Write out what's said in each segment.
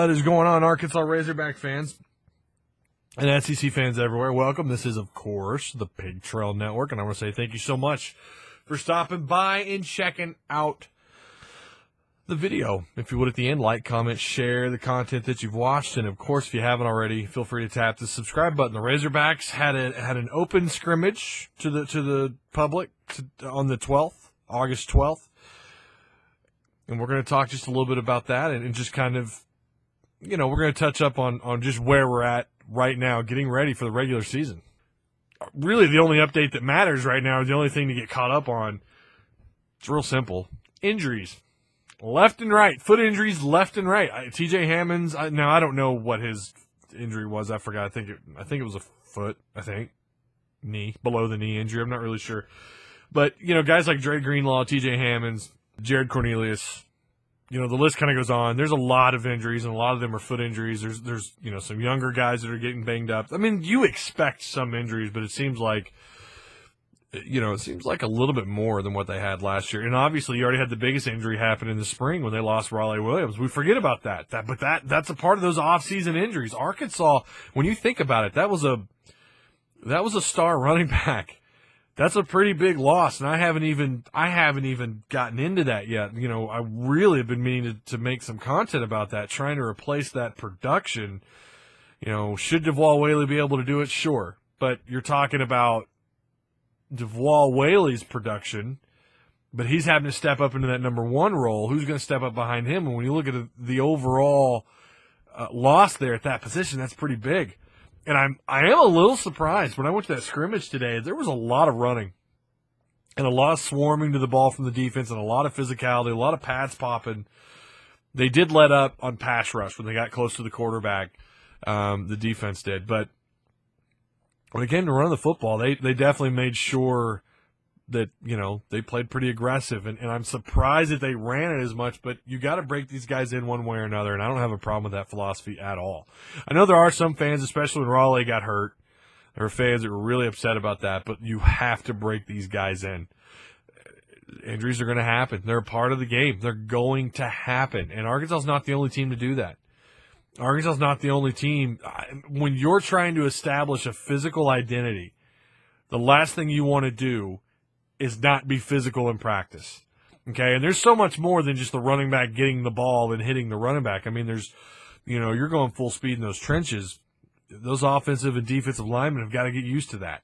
What is going on, Arkansas Razorback fans and SEC fans everywhere? Welcome. This is, of course, the Pig Trail Network, and I want to say thank you so much for stopping by and checking out the video. If you would, at the end, like, comment, share the content that you've watched, and of course, if you haven't already, feel free to tap the subscribe button. The Razorbacks had an open scrimmage to the public on the 12th, August 12th, and we're going to talk just a little bit about that and just kind of, we're going to touch up on just where we're at right now, getting ready for the regular season. Really, the only update that matters right now, the only thing to get caught up on, it's real simple. Injuries. Left and right. Foot injuries left and right. TJ Hammonds, now I don't know what his injury was. I forgot. I think it was a foot, knee, below the knee injury. I'm not really sure. But, guys like Dre Greenlaw, TJ Hammonds, Jared Cornelius, the list kind of goes on. There's a lot of injuries, and a lot of them are foot injuries. There's some younger guys that are getting banged up. I mean, you expect some injuries, but it seems like a little bit more than what they had last year. And obviously, you already had the biggest injury happen in the spring when they lost Raleigh Williams. We forget about that. But that's a part of those off-season injuries. Arkansas, when you think about it, that was a star running back. That's a pretty big loss, and I haven't even gotten into that yet. I really have been meaning to make some content about that, trying to replace that production. Should DeVall Whaley be able to do it? Sure. But you're talking about DeVall Whaley's production, but he's having to step up into that number one role. Who's going to step up behind him? And when you look at the overall loss there at that position, that's pretty big. And I am a little surprised. When I went to that scrimmage today, there was a lot of running and a lot of swarming to the ball from the defense and a lot of physicality, a lot of pads popping. They did let up on pass rush when they got close to the quarterback. The defense did. But when it came to running the football, they definitely made sure that, they played pretty aggressive. And I'm surprised that they ran it as much, but you got to break these guys in one way or another, and I don't have a problem with that philosophy at all. I know there are some fans, especially when Raleigh got hurt, there were fans that were really upset about that, but you have to break these guys in. Injuries are going to happen. They're a part of the game. They're going to happen, and Arkansas is not the only team to do that. Arkansas is not the only team. When you're trying to establish a physical identity, the last thing you want to do is not be physical in practice. Okay, and there's so much more than just the running back getting the ball and hitting the running back. I mean, there's, you're going full speed in those trenches. Those offensive and defensive linemen have got to get used to that.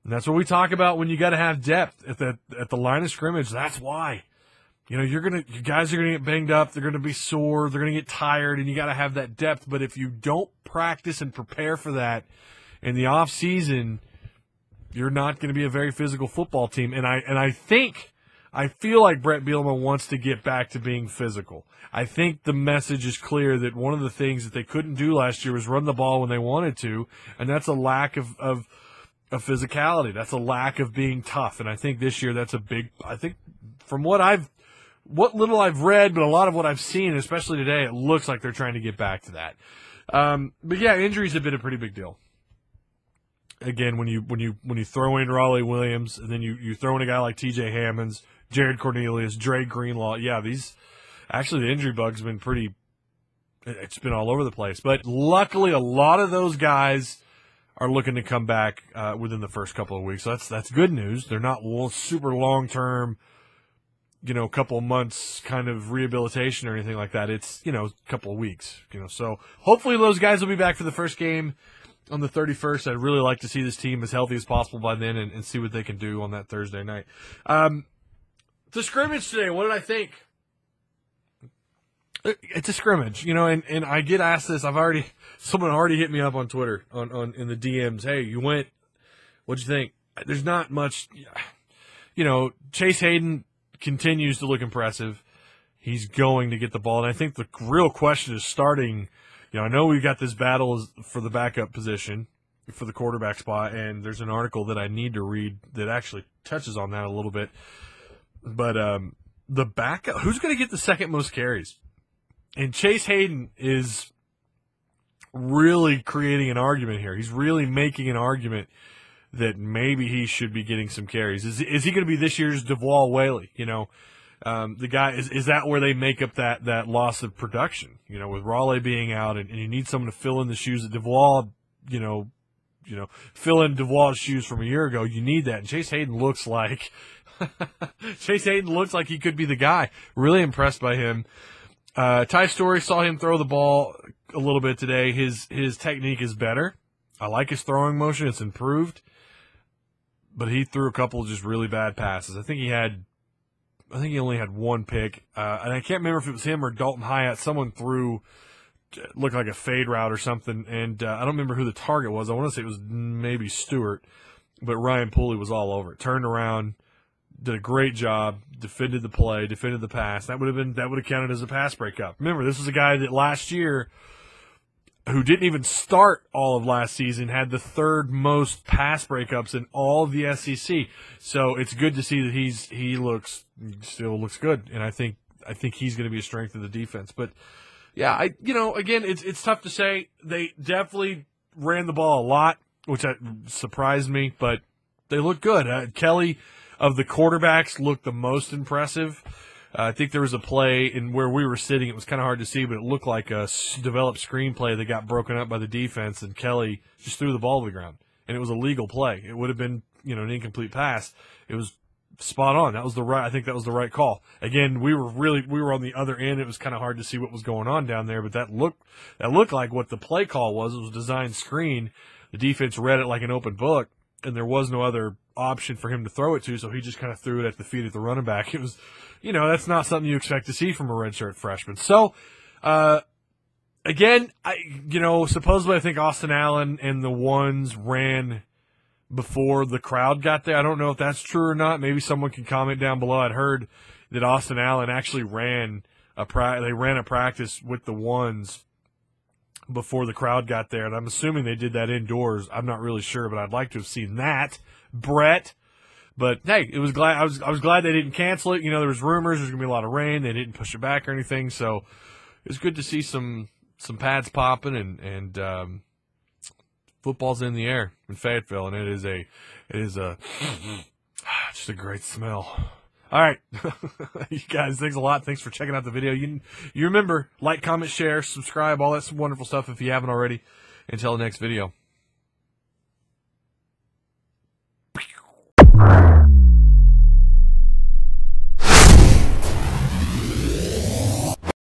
And that's what we talk about when you got to have depth at the line of scrimmage. That's why. You guys are going to get banged up. They're going to be sore. They're going to get tired, and you got to have that depth. But if you don't practice and prepare for that in the off season, you're not going to be a very physical football team. And I feel like Brett Bielema wants to get back to being physical. I think the message is clear that one of the things that they couldn't do last year was run the ball when they wanted to, and that's a lack of physicality. That's a lack of being tough. And I think this year that's a big – I think from what little I've read, but a lot of what I've seen, especially today, it looks like they're trying to get back to that. But yeah, injuries have been a pretty big deal. Again, when you throw in Raleigh Williams, and then you throw in a guy like TJ Hammonds, Jared Cornelius, Dre Greenlaw, the injury bug's been it's been all over the place. But luckily, a lot of those guys are looking to come back within the first couple of weeks. So that's good news. They're not super long-term, couple of months kind of rehabilitation or anything like that. It's, a couple of weeks, So hopefully those guys will be back for the first game on the 31st. I'd really like to see this team as healthy as possible by then and see what they can do on that Thursday night. The scrimmage today, what did I think? It's a scrimmage, and I get asked this. Someone already hit me up on Twitter in the DMs. Hey, you went, what'd you think? There's not much, Chase Hayden continues to look impressive. He's going to get the ball, and I think the real question is starting. I know we've got this battle for the backup position for the quarterback spot, and there's an article that I need to read that actually touches on that a little bit. But the backup, who's going to get the second most carries? And Chase Hayden is really creating an argument here. He's really making an argument that maybe he should be getting some carries. Is he going to be this year's DeVall Whaley? The guy is that where they make up that loss of production? You know, with Raleigh being out, and you need someone to fill in the shoes that Dubois, fill in Dubois' shoes from a year ago. You need that, and Chase Hayden looks like he could be the guy. Really impressed by him. Ty Story, saw him throw the ball a little bit today. His technique is better. I like his throwing motion; it's improved. But he threw a couple of just really bad passes. I think he only had one pick, and I can't remember if it was him or Dalton Hyatt. Someone threw, looked like a fade route or something, and I don't remember who the target was. I want to say it was maybe Stewart, but Ryan Pooley was all over it. Turned around, did a great job, defended the play, defended the pass. That would have counted as a pass breakup. Remember, this was a guy that last year, who didn't even start all of last season, had the third most pass breakups in all of the SEC. So it's good to see that he still looks good, and I think he's going to be a strength of the defense. But yeah, again, it's tough to say. They definitely ran the ball a lot, which surprised me, but they look good. Kelly, of the quarterbacks, looked the most impressive. I think there was a play in where we were sitting. It was kind of hard to see, but it looked like a developed screenplay that got broken up by the defense, and Kelly just threw the ball to the ground. And it was a legal play. It would have been, an incomplete pass. It was spot on. I think that was the right call. Again, we were on the other end. It was kind of hard to see what was going on down there, but that looked like what the play call was. It was a designed screen. The defense read it like an open book, and there was no other option for him to throw it to, so he just kind of threw it at the feet of the running back. It was, that's not something you expect to see from a redshirt freshman. So, again, supposedly I think Austin Allen and the ones ran before the crowd got there. I don't know if that's true or not. Maybe someone can comment down below. I'd heard that Austin Allen actually ran a practice with the ones before the crowd got there, and I'm assuming they did that indoors. I'm not really sure, but I'd like to have seen that, Brett. But hey, I was glad they didn't cancel it. There was rumors there's gonna be a lot of rain. They didn't push it back or anything, so it was good to see some pads popping and football's in the air in Fayetteville, and it is just a great smell. All right, you guys, thanks a lot. Thanks for checking out the video. You remember, like, comment, share, subscribe, all that wonderful stuff if you haven't already. Until the next video.